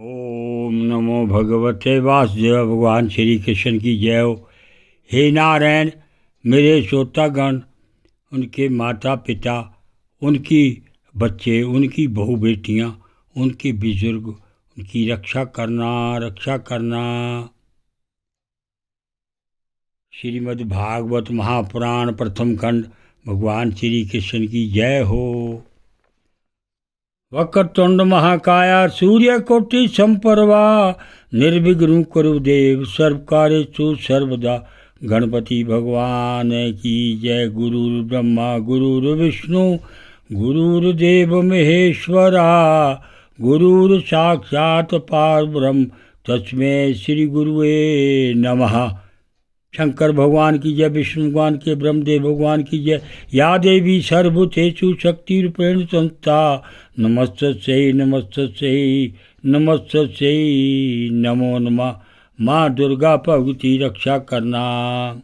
ओम नमो भगवते वासुदेव। भगवान श्री कृष्ण की जय हो। हे नारायण, मेरे श्रोतागण, उनके माता पिता, उनकी बच्चे, उनकी बहू बेटियाँ, उनके बुजुर्ग, उनकी रक्षा करना। श्रीमद् भागवत महापुराण प्रथम खंड। भगवान श्री कृष्ण की जय हो। वक्रतुंड महाकाया सूर्यकोटि संप्रभा निर्विघ्नं कुरु देव सर्वकार्येषु सर्वदा। गणपति भगवान की जय। गुरुर्ब्रह्मा गुरुर्विष्णु गुरुर्देव महेश्वरा गुरुर्साक्षात् परब्रह्म तस्मै श्री गुरुवे नमः। शंकर भगवान की जय। विष्णु भगवान के ब्रह्मदेव भगवान की जय। या देवी सर्वभूतेषु शक्तिरूपेण संस्था नमस्तस्यै नमो नमः। माँ दुर्गा भगवती रक्षा करना।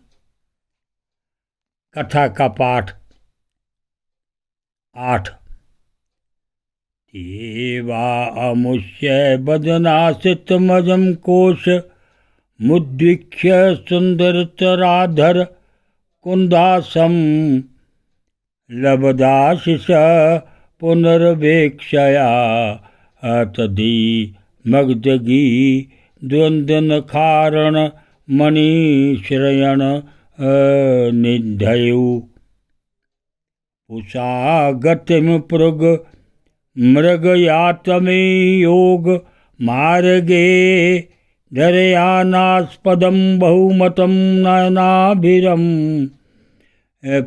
कथा का पाठ 8। देवा अमुष्य बदनासितमजं कोश मुद्वीक्ष्य सुंदरतराधर कुंदासम लब्धाशिष पुनर्वेक्षया तदी मग्धगी द्वंद्वन कारण मणिश्रयण निधयु पुषागतिम पृग मृगयातमे योग मार्गे धरयानास्पदं बहुमतं नयनाभिरं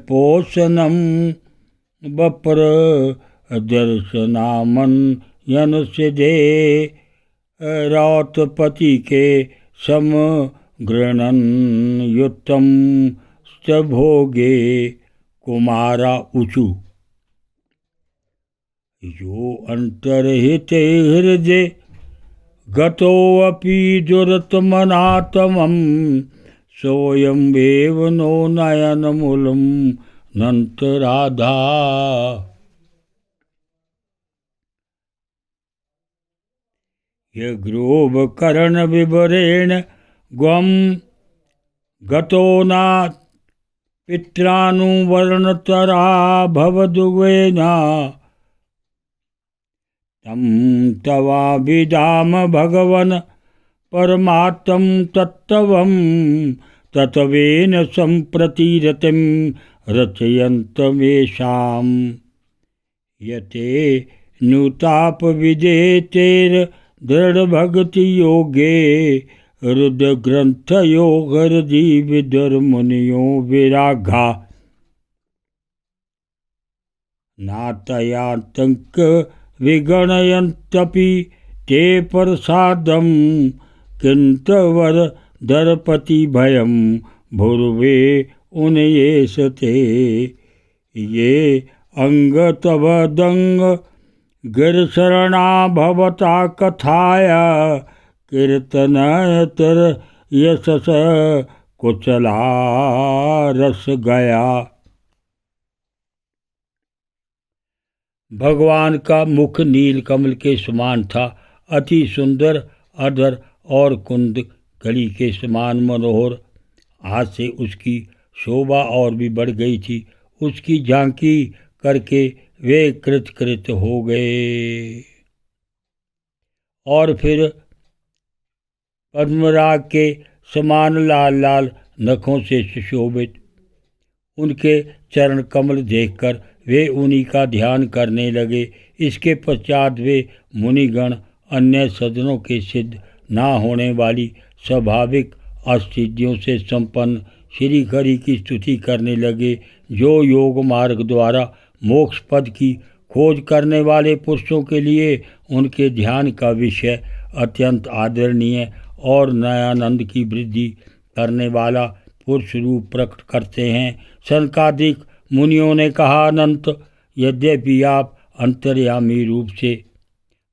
पोषणं बपर दर्शनामन यनुसिदे रौतपति के सम गृणन युत्तम भोगे कुमारा ऊचु। यो अंतर्हिते हृदय गतोऽपि दुरतमनातमं सोऽयमेव नो नयनमूलं नन्तराधा। यग्रोभकर्णविवरेण ग्वं गतो न पित्रानुवर्णतरा भवदुवेन तं तवाभिधाम भगवन् परमात्मं तत्त्वं तत्त्वेन सम्प्रति रतिं रचयन्तमेषां यते नूतापविदेतेर्दृढभक्ति योगे हृदग्रन्थयो हृदि विदुर्मुनियो विरागा नातयातंक विगणयन्तपि ते प्रसादं किन्तवर दरपति भयं भुर्वे उनयेशते। ये अंगतवदंग गिरशरणा भवता कथाया कीर्तनतर यशस कुचला रस गया। भगवान का मुख नील कमल के समान था, अति सुंदर अधर और कुंद कली के समान मनोहर। आज से उसकी शोभा और भी बढ़ गई थी। उसकी झांकी करके वे कृत हो गए और फिर पद्मराग के समान लाल लाल नखों से सुशोभित उनके चरण कमल देखकर वे उन्हीं का ध्यान करने लगे। इसके पश्चात वे मुनिगण अन्य सदनों के सिद्ध ना होने वाली स्वाभाविक अस्थितियों से संपन्न श्री हरि की स्तुति करने लगे, जो योग मार्ग द्वारा मोक्ष पद की खोज करने वाले पुरुषों के लिए उनके ध्यान का विषय अत्यंत आदरणीय और नयानंद की वृद्धि करने वाला पुरुष रूप प्रकट करते हैं। सनकादिक मुनियों ने कहा, अनंत, यद्यपि आप अंतर्यामी रूप से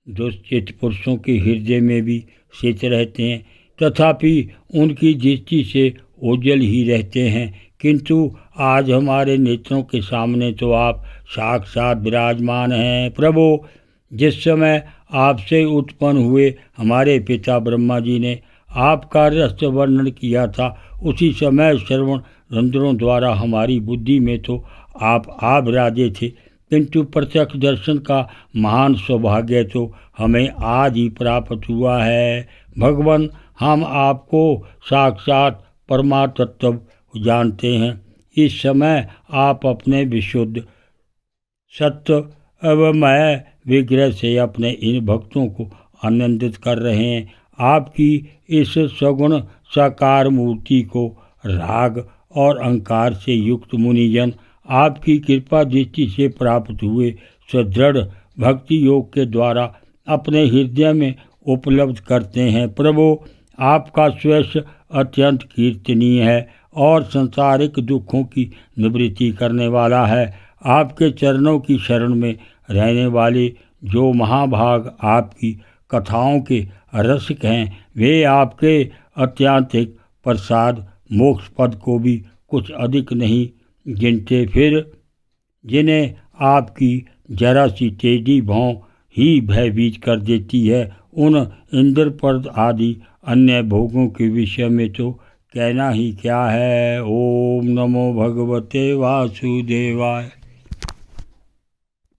दुष्चित पुरुषों के हृदय में भी स्थित रहते हैं, तथापि उनकी दृष्टि से ओझल ही रहते हैं, किंतु आज हमारे नेत्रों के सामने तो आप साक्षात विराजमान हैं। प्रभु, जिस समय आपसे उत्पन्न हुए हमारे पिता ब्रह्मा जी ने आपका रहस्य वर्णन किया था, उसी समय श्रवण रंध्रों द्वारा हमारी बुद्धि में तो आप विराजे थे, किंतु प्रत्यक्ष दर्शन का महान सौभाग्य तो हमें आज ही प्राप्त हुआ है। भगवान, हम आपको साक्षात परमात्म जानते हैं। इस समय आप अपने विशुद्ध सत्य अवमय विग्रह से अपने इन भक्तों को आनंदित कर रहे हैं। आपकी इस सगुण साकार मूर्ति को राग और अहंकार से युक्त मुनिजन आपकी कृपा दृष्टि से प्राप्त हुए सुदृढ़ भक्ति योग के द्वारा अपने हृदय में उपलब्ध करते हैं। प्रभु, आपका श्रेष्ठ अत्यंत कीर्तनीय है और संसारिक दुखों की निवृत्ति करने वाला है। आपके चरणों की शरण में रहने वाले जो महाभाग आपकी कथाओं के रसिक हैं, वे आपके अत्यंतिक प्रसाद मोक्ष पद को भी कुछ अधिक नहीं गिनते, फिर जिन्हें आपकी जरा सी टेढ़ी भौं ही भयभीत कर देती है, उन इंद्रपद आदि अन्य भोगों के विषय में तो कहना ही क्या है। ओम नमो भगवते वासुदेवाय।